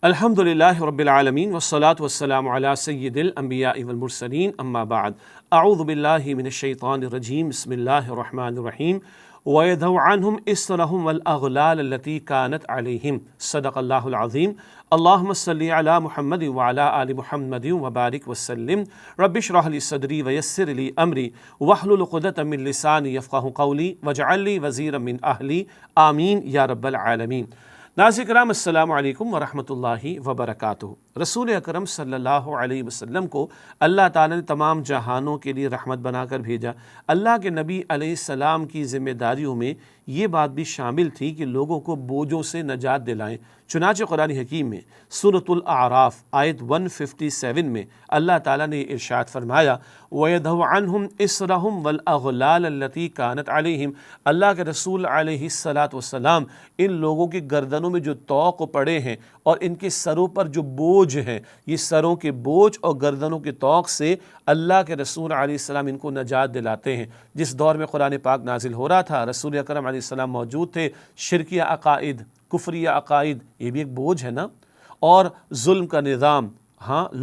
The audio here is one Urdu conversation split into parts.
الحمدللہ رب العالمین والصلاة والسلام علی سید الانبیاء والمرسلین اما بعد اعوذ باللہ من الشیطان الرجیم بسم اللہ الرحمن الرحیم وَيَدْعُ عَنْهُمْ إِسْرَهُمْ وَالْأَغْلَالَ الَّتِي كَانَتْ عَلَيْهِمْ صدق اللہ العظیم اللہم صلی علی محمد وعلی آل محمد وبارک وسلم رب اشرح لی صدری ویسر لی امری واحلل عقدۃ من لسانی یفقہوا قولی واجعل لی وزیرا من اہلی آمین یا رب العالمین۔ ناظرین کرام السلام علیکم ورحمۃ اللہ وبرکاتہ۔ رسول اکرم صلی اللہ علیہ وسلم کو اللہ تعالیٰ نے تمام جہانوں کے لیے رحمت بنا کر بھیجا۔ اللہ کے نبی علیہ السلام کی ذمہ داریوں میں یہ بات بھی شامل تھی کہ لوگوں کو بوجھوں سے نجات دلائیں۔ چنانچہ قرآن حکیم میں سورۃ الاعراف آیت 157 میں اللہ تعالیٰ نے ارشاد فرمایا وَيَدْعُ عَنْهُمْ إِسْرَهُمْ وَالْأَغْلَالَ الَّتِي كَانَتْ عَلَيْهِمْ۔ اللہ کے رسول علیہ السلام ان لوگوں کی گردنوں میں جو طوق پڑے ہیں اور ان کے سروں پر جو بوجھ ہیں، یہ سروں کے بوجھ اور گردنوں کے طوق سے اللہ کے رسول علیہ السلام ان کو نجات دلاتے ہیں۔ جس دور میں قرآن پاک نازل ہو رہا تھا، رسول اکرم علیہ السلام موجود تھے۔ شرکیہ عقائد، کفریہ عقائد، یہ بھی ایک بوجھ ہے نا، اور ظلم کا نظام،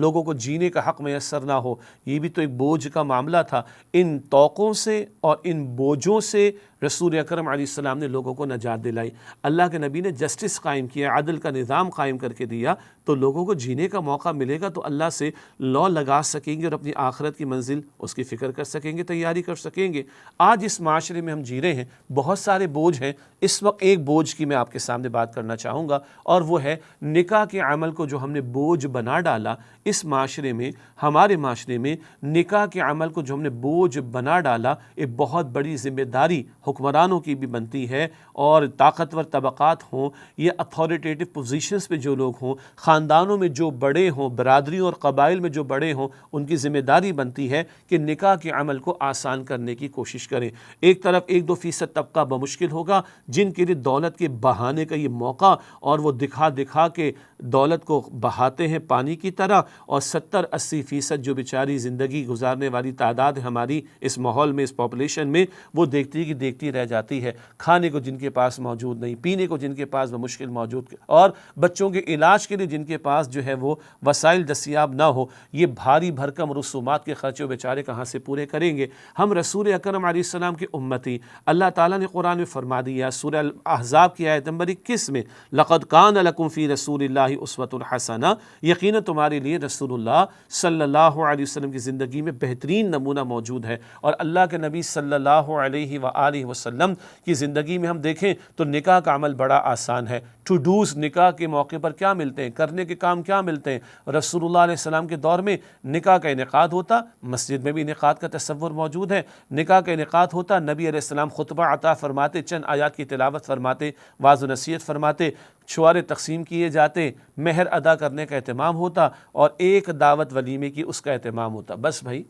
لوگوں کو جینے کا حق میسر نہ ہو، یہ بھی تو ایک بوجھ کا معاملہ تھا۔ ان طوقوں سے اور ان بوجھوں سے رسول اکرم علیہ السلام نے لوگوں کو نجات دلائی۔ اللہ کے نبی نے جسٹس قائم کیا، عدل کا نظام قائم کر کے دیا، تو لوگوں کو جینے کا موقع ملے گا تو اللہ سے لا لگا سکیں گے اور اپنی آخرت کی منزل اس کی فکر کر سکیں گے، تیاری کر سکیں گے۔ آج اس معاشرے میں ہم جی رہے ہیں، بہت سارے بوجھ ہیں۔ اس وقت ایک بوجھ کی میں آپ کے سامنے بات کرنا چاہوں گا، اور وہ ہے نکاح کے عمل کو جو ہم نے بوجھ بنا ڈالا۔ اس معاشرے میں، ہمارے معاشرے میں نکاح کے عمل کو جو ہم نے بوجھ بنا ڈالا، ایک بہت بڑی ذمہ داری حکمرانوں کی بھی بنتی ہے، اور طاقتور طبقات ہوں یا اتھارٹیٹو پوزیشنز پہ جو لوگ ہوں، خاندانوں میں جو بڑے ہوں، برادریوں اور قبائل میں جو بڑے ہوں، ان کی ذمہ داری بنتی ہے کہ نکاح کے عمل کو آسان کرنے کی کوشش کریں۔ ایک طرف 1-2% طبقہ بمشکل ہوگا جن کے لیے دولت کے بہانے کا یہ موقع، اور وہ دکھا کے دولت کو بہاتے ہیں پانی کی طرح، اور 70-80% جو بیچاری زندگی گزارنے والی تعداد ہے ہماری اس ماحول میں، اس پاپولیشن میں، وہ دیکھتی رہ جاتی ہے۔ کھانے کو جن کے پاس موجود نہیں، پینے کو جن کے پاس بمشکل موجود، اور بچوں کے علاج کے لیے جن کے پاس جو ہے وہ وسائل دستیاب نہ ہو، یہ بھاری بھرکم رسومات کے خرچے بیچارے کہاں سے پورے کریں گے؟ ہم رسول اکرم علیہ السلام کی امتی، اللہ تعالیٰ نے قرآن میں فرما دیا، سورہ احزاب کی آیت نمبر 21 میں، لَقَدْ كَانَ لَكُمْ فِي رَسُولِ اللَّهِ أُسْوَةٌ حَسَنَةٌ، یقیناً تمہارے لیے رسول اللہ صلی اللہ علیہ وسلم کی زندگی میں بہترین نمونہ موجود ہے۔ اور اللہ کے نبی صلی اللہ علیہ وآلہ وسلم کی زندگی میں ہم دیکھیں تو نکاح کا عمل بڑا آسان ہے۔ ٹو ڈوز نکاح کے موقع پر کیا ملتے ہیں، کرنے کے کام کیا ملتے ہیں؟ رسول اللہ علیہ السلام کے دور میں نکاح کا انعقاد ہوتا، مسجد میں بھی انعقاد کا تصور موجود ہے، نکاح کا انعقاد ہوتا، نبی علیہ السلام خطبہ عطا فرماتے، چند آیات کی تلاوت فرماتے، واعظ و نصیحت فرماتے، چھوارے تقسیم کیے جاتے، مہر ادا کرنے کا اہتمام ہوتا، اور ایک دعوت ولیمے کی اس کا اہتمام ہوتا۔ بس بھائی،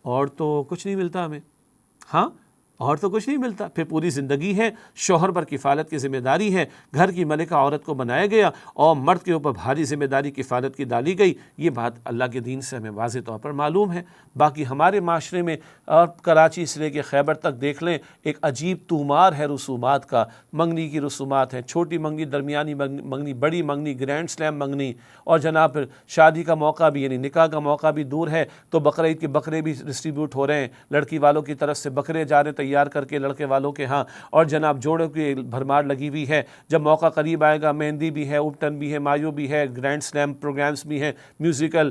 اور تو کچھ نہیں ملتا ہمیں، اور تو کچھ نہیں ملتا۔ پھر پوری زندگی ہے، شوہر پر کفالت کی ذمہ داری ہے، گھر کی ملکہ عورت کو بنایا گیا، اور مرد کے اوپر بھاری ذمہ داری کفالت کی ڈالی گئی۔ یہ بات اللہ کے دین سے ہمیں واضح طور پر معلوم ہے۔ باقی ہمارے معاشرے میں، اور کراچی سے لے کے خیبر تک دیکھ لیں، ایک عجیب تومار ہے رسومات کا۔ منگنی کی رسومات ہیں، چھوٹی منگنی، درمیانی منگنی، بڑی منگنی، گرینڈ سلیم منگنی، اور جناب پھر شادی کا موقع بھی، یعنی نکاح کا موقع بھی دور ہے تو بقرعید کے بکرے بھی ڈسٹریبیوٹ ہو رہے ہیں، لڑکی والوں کی طرف سے بکرے جا رہے تیار کر کے لڑکے والوں کے ہاں، اور جناب جوڑوں کی بھرمار لگی ہوئی ہے۔ جب موقع قریب آئے گا، مہندی بھی ہے، اپٹن بھی ہے، مایو بھی ہے، گرینڈ سلیم پروگرامز بھی ہیں، میوزیکل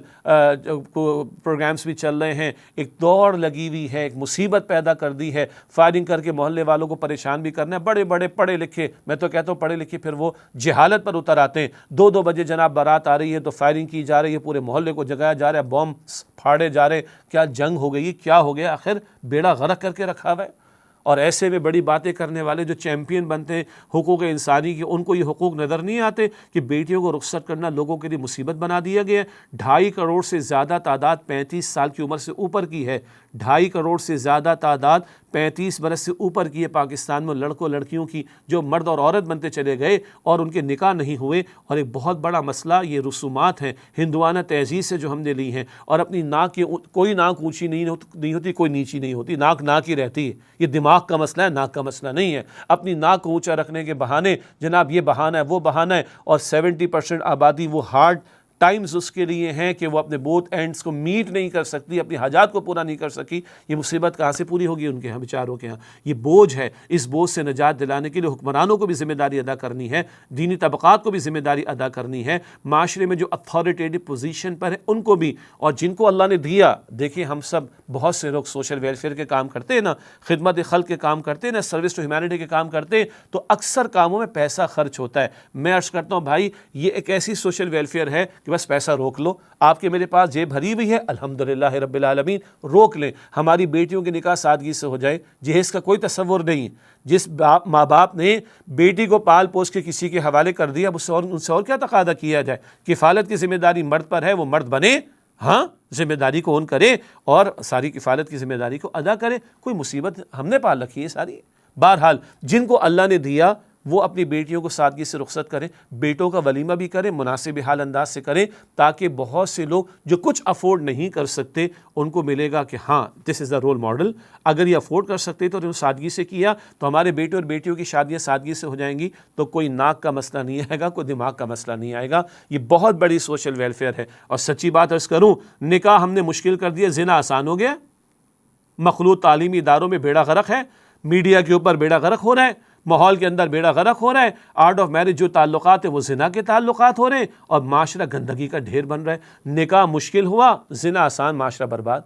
پروگرامز بھی چل رہے ہیں۔ ایک دوڑ لگی ہوئی ہے، ایک مصیبت پیدا کر دی ہے، فائرنگ کر کے محلے والوں کو پریشان بھی کرنا ہے۔ بڑے بڑے پڑھے لکھے، میں تو کہتا ہوں پڑھے لکھے، پھر وہ جہالت پر اتر آتے ہیں۔ 2 بجے جناب بارات آ رہی ہے تو فائرنگ کی جا رہی ہے، پورے محلے کو جگایا جا رہا ہے، بم پھاڑے جا رہے۔ کیا جنگ ہو گئی؟ کیا ہو گیا؟ آخر بیڑا غرق کر کے رکھا ہوا ہے۔ اور ایسے میں بڑی باتیں کرنے والے جو چیمپئن بنتے ہیں حقوق انسانی کی، ان کو یہ حقوق نظر نہیں آتے کہ بیٹیوں کو رخصت کرنا لوگوں کے لیے مصیبت بنا دیا گیا ہے۔ 2.5 کروڑ سے زیادہ تعداد 35 سال کی عمر سے اوپر کی ہے۔ 2.5 کروڑ سے زیادہ تعداد 35 برس سے اوپر کی ہے پاکستان میں، لڑکوں لڑکیوں کی، جو مرد اور عورت بنتے چلے گئے اور ان کے نکاح نہیں ہوئے۔ اور ایک بہت بڑا مسئلہ یہ رسومات ہیں، ہندوانہ تہذیب سے جو ہم نے لی ہیں، اور اپنی ناک کی، کوئی ناک اونچی نہیں ہوتی، کوئی نیچی نہیں ہوتی، ناک ہی رہتی ہے۔ یہ دماغ آنکھ کا مسئلہ ہے، ناک کا مسئلہ نہیں ہے۔ اپنی ناک کو اونچا رکھنے کے بہانے جناب یہ بہانہ ہے وہ بہانہ ہے، اور 70% آبادی وہ ہارڈ ٹائمز اس کے لیے ہیں کہ وہ اپنے بوتھ اینڈز کو میٹ نہیں کر سکتی، اپنی حاجات کو پورا نہیں کر سکی۔ یہ مصیبت کہاں سے پوری ہوگی ان کے ہاں، بیچاروں کے ہاں؟ یہ بوجھ ہے۔ اس بوجھ سے نجات دلانے کے لیے حکمرانوں کو بھی ذمہ داری ادا کرنی ہے، دینی طبقات کو بھی ذمہ داری ادا کرنی ہے، معاشرے میں جو اتھارٹیٹو پوزیشن پر ہیں ان کو بھی، اور جن کو اللہ نے دیا۔ دیکھیں ہم سب بہت سے لوگ سوشل ویلفیئر کے کام کرتے ہیں نا، خدمت خلق کے کام کرتے ہیں نا، سروس ٹو ہیومینٹی کے کام کرتے ہیں، تو اکثر کاموں میں پیسہ خرچ ہوتا ہے۔ میں عرض کرتا ہوں بھائی یہ ایک ایسی سوشل ویلفیئر ہے کہ بس پیسہ روک لو، آپ کے میرے پاس جیب بھری ہوئی ہے، الحمدللہ رب العالمین، روک لیں۔ ہماری بیٹیوں کے نکاح سادگی سے ہو جائے، جہیز کا کوئی تصور نہیں۔ جس ماں باپ نے بیٹی کو پال پوس کے کسی کے حوالے کر دیا، ان سے اور کیا تقاضا کیا جائے؟ کفالت کی ذمہ داری مرد پر ہے، وہ مرد بنے، ہاں ذمہ داری کو اون کرے اور ساری کفالت کی ذمہ داری کو ادا کرے۔ کوئی مصیبت ہم نے پال رکھی ہے ساری۔ بہرحال جن کو اللہ نے دیا وہ اپنی بیٹیوں کو سادگی سے رخصت کریں، بیٹوں کا ولیمہ بھی کریں، مناسب حال انداز سے کریں، تاکہ بہت سے لوگ جو کچھ افورڈ نہیں کر سکتے ان کو ملے گا کہ ہاں دس از دا رول ماڈل۔ اگر یہ افورڈ کر سکتے تو انہوں نے سادگی سے کیا، تو ہمارے بیٹے اور بیٹیوں کی شادیاں سادگی سے ہو جائیں گی، تو کوئی ناک کا مسئلہ نہیں آئے گا، کوئی دماغ کا مسئلہ نہیں آئے گا۔ یہ بہت بڑی سوشل ویلفیئر ہے۔ اور سچی بات عرض کروں، نکاح ہم نے مشکل کر دیا، زنا آسان ہو گیا۔ مخلوط تعلیمی اداروں میں بیڑا غرق ہے، میڈیا کے اوپر بیڑا غرق ہو رہا ہے، ماحول کے اندر بیڑا غرق ہو رہا ہے، آرٹ آف میرج جو تعلقات ہیں وہ زنا کے تعلقات ہو رہے ہیں، اور معاشرہ گندگی کا ڈھیر بن رہا ہے۔ نکاح مشکل ہوا، زنا آسان، معاشرہ برباد۔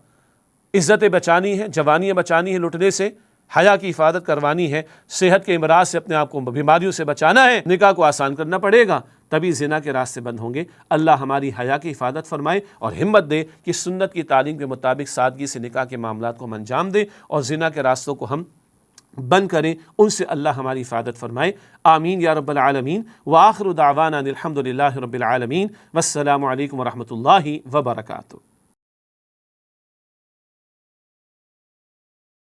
عزتیں بچانی ہیں، جوانیاں بچانی ہیں لٹنے سے، حیا کی حفاظت کروانی ہے، صحت کے امراض سے اپنے آپ کو بیماریوں سے بچانا ہے، نکاح کو آسان کرنا پڑے گا، تبھی زنا کے راستے بند ہوں گے۔ اللہ ہماری حیا کی حفاظت فرمائے اور ہمت دے کہ سنت کی تعلیم کے مطابق سادگی سے نکاح کے معاملات کو ہم انجام دیں اور زنا کے راستوں کو ہم بند کریں، ان سے اللہ ہماری حفاظت فرمائے۔ آمین یا رب العالمین۔ وآخر دعوانا الحمدللہ رب العالمین، والسلام علیکم ورحمۃ اللہ وبرکاتہ۔